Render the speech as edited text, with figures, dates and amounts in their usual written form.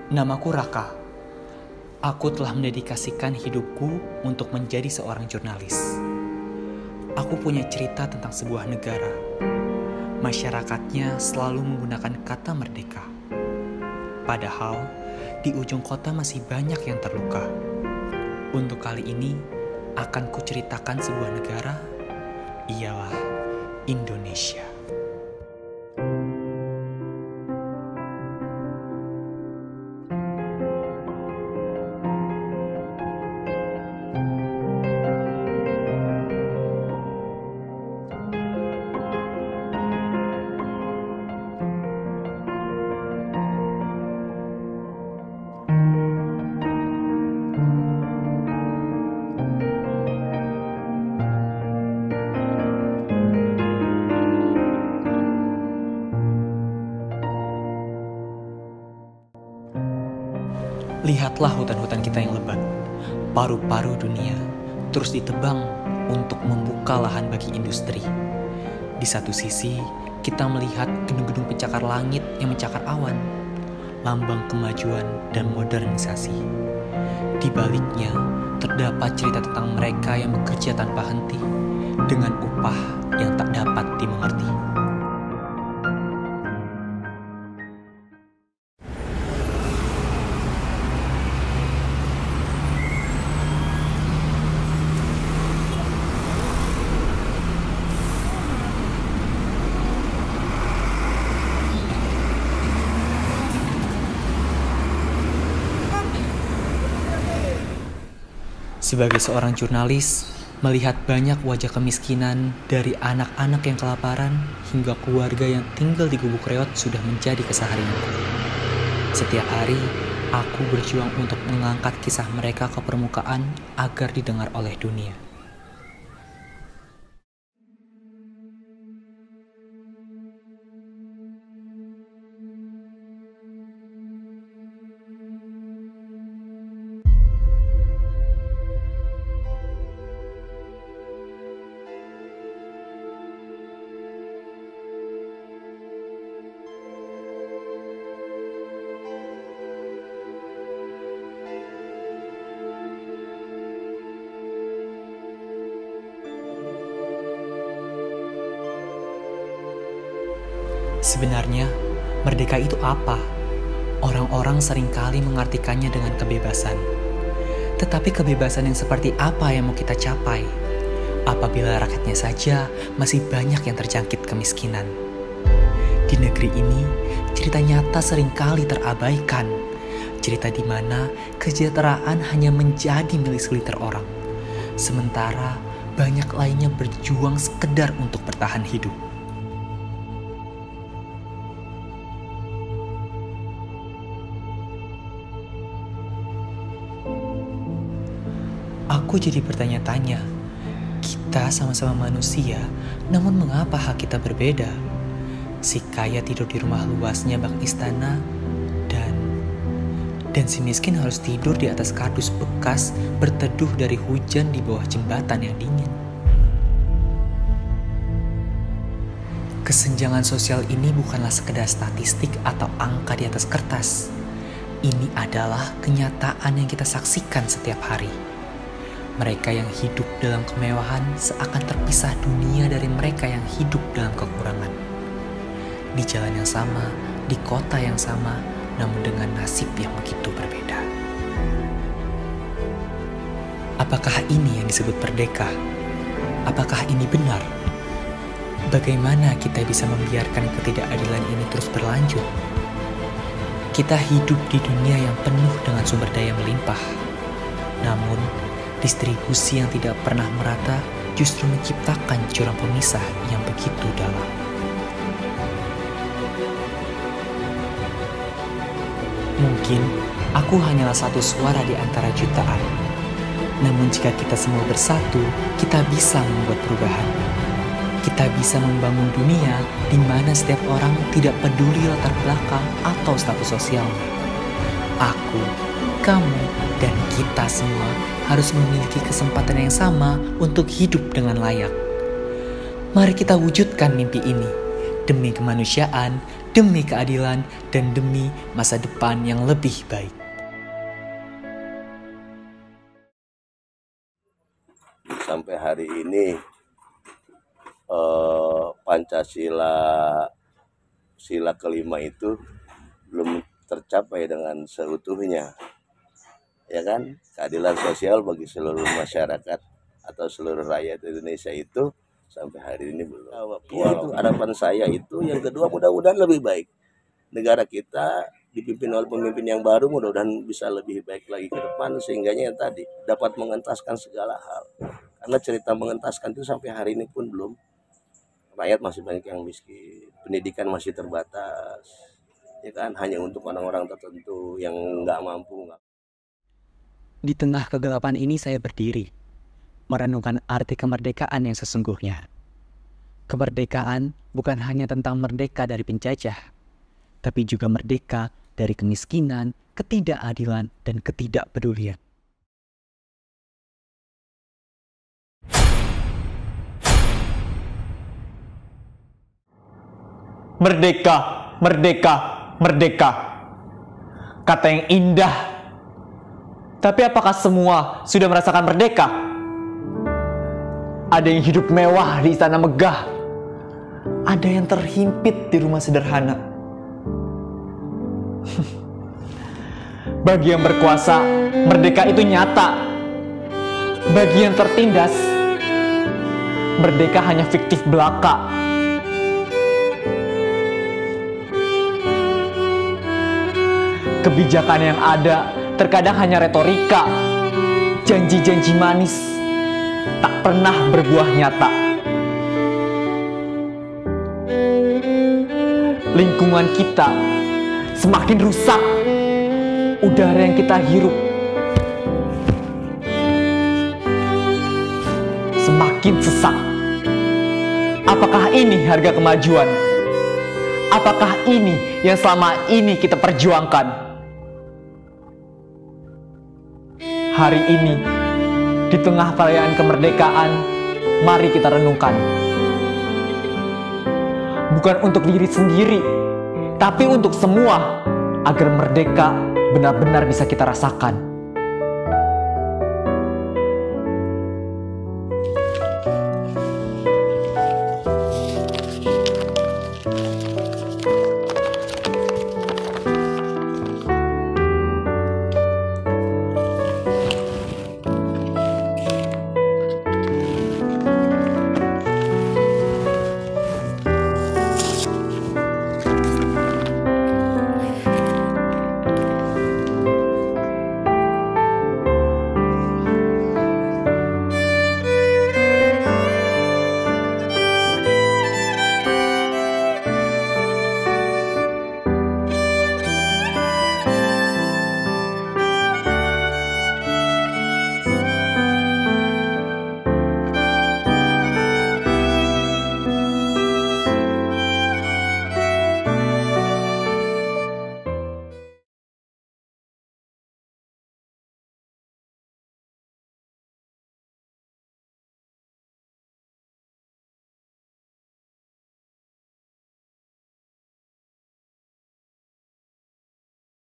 Namaku Raka. Aku telah mendedikasikan hidupku untuk menjadi seorang jurnalis. Aku punya cerita tentang sebuah negara. Masyarakatnya selalu menggunakan kata merdeka. Padahal, di ujung kota masih banyak yang terluka. Untuk kali ini, akan kuceritakan sebuah negara, ialah Indonesia. Lihatlah hutan-hutan kita yang lebat, paru-paru dunia, terus ditebang untuk membuka lahan bagi industri. Di satu sisi, kita melihat gedung-gedung pencakar langit yang mencakar awan, lambang kemajuan dan modernisasi. Di baliknya, terdapat cerita tentang mereka yang bekerja tanpa henti, dengan upah yang tak dapat dimengerti. Sebagai seorang jurnalis, melihat banyak wajah kemiskinan dari anak-anak yang kelaparan hingga keluarga yang tinggal di gubuk reot sudah menjadi keseharianku. Setiap hari, aku berjuang untuk mengangkat kisah mereka ke permukaan agar didengar oleh dunia. Sebenarnya, merdeka itu apa? Orang-orang seringkali mengartikannya dengan kebebasan. Tetapi kebebasan yang seperti apa yang mau kita capai? Apabila rakyatnya saja masih banyak yang terjangkit kemiskinan. Di negeri ini, cerita nyata seringkali terabaikan. Cerita di mana kesejahteraan hanya menjadi milik segelintir orang. Sementara banyak lainnya berjuang sekedar untuk bertahan hidup. Aku jadi bertanya-tanya, kita sama-sama manusia, namun mengapa hak kita berbeda? Si kaya tidur di rumah luasnya bak istana, dan si miskin harus tidur di atas kardus bekas berteduh dari hujan di bawah jembatan yang dingin. Kesenjangan sosial ini bukanlah sekedar statistik atau angka di atas kertas. Ini adalah kenyataan yang kita saksikan setiap hari. Mereka yang hidup dalam kemewahan seakan terpisah dunia dari mereka yang hidup dalam kekurangan. Di jalan yang sama, di kota yang sama, namun dengan nasib yang begitu berbeda. Apakah ini yang disebut merdeka? Apakah ini benar? Bagaimana kita bisa membiarkan ketidakadilan ini terus berlanjut? Kita hidup di dunia yang penuh dengan sumber daya melimpah. Namun, distribusi yang tidak pernah merata justru menciptakan jurang pemisah yang begitu dalam. Mungkin aku hanyalah satu suara di antara jutaan. Namun jika kita semua bersatu, kita bisa membuat perubahan. Kita bisa membangun dunia di mana setiap orang tidak peduli latar belakang atau status sosialnya. Aku, kamu, dan kita semua harus memiliki kesempatan yang sama untuk hidup dengan layak. Mari kita wujudkan mimpi ini demi kemanusiaan, demi keadilan, dan demi masa depan yang lebih baik. Sampai hari ini Pancasila sila kelima itu belum tercapai dengan seutuhnya, ya kan? Keadilan sosial bagi seluruh masyarakat atau seluruh rakyat Indonesia itu sampai hari ini belum. Ya, itu harapan saya itu. Yang kedua, mudah-mudahan lebih baik. Negara kita dipimpin oleh pemimpin yang baru, mudah-mudahan bisa lebih baik lagi ke depan, sehingganya yang tadi dapat mengentaskan segala hal. Karena cerita mengentaskan itu sampai hari ini pun belum. Rakyat masih banyak yang miskin, pendidikan masih terbatas, ya kan, hanya untuk orang-orang tertentu yang nggak mampu. Di tengah kegelapan ini saya berdiri, merenungkan arti kemerdekaan yang sesungguhnya. Kemerdekaan bukan hanya tentang merdeka dari penjajah, tapi juga merdeka dari kemiskinan, ketidakadilan, dan ketidakpedulian. Merdeka, merdeka, merdeka. Kata yang indah. Tapi apakah semua sudah merasakan merdeka? Ada yang hidup mewah di istana megah. Ada yang terhimpit di rumah sederhana. Bagi yang berkuasa, merdeka itu nyata. Bagi yang tertindas, merdeka hanya fiktif belaka. Kebijakan yang ada terkadang hanya retorika, janji-janji manis, tak pernah berbuah nyata. Lingkungan kita semakin rusak, udara yang kita hirup semakin sesak. Apakah ini harga kemajuan? Apakah ini yang selama ini kita perjuangkan? Hari ini, di tengah perayaan kemerdekaan, mari kita renungkan. Bukan untuk diri sendiri, tapi untuk semua, agar merdeka benar-benar bisa kita rasakan.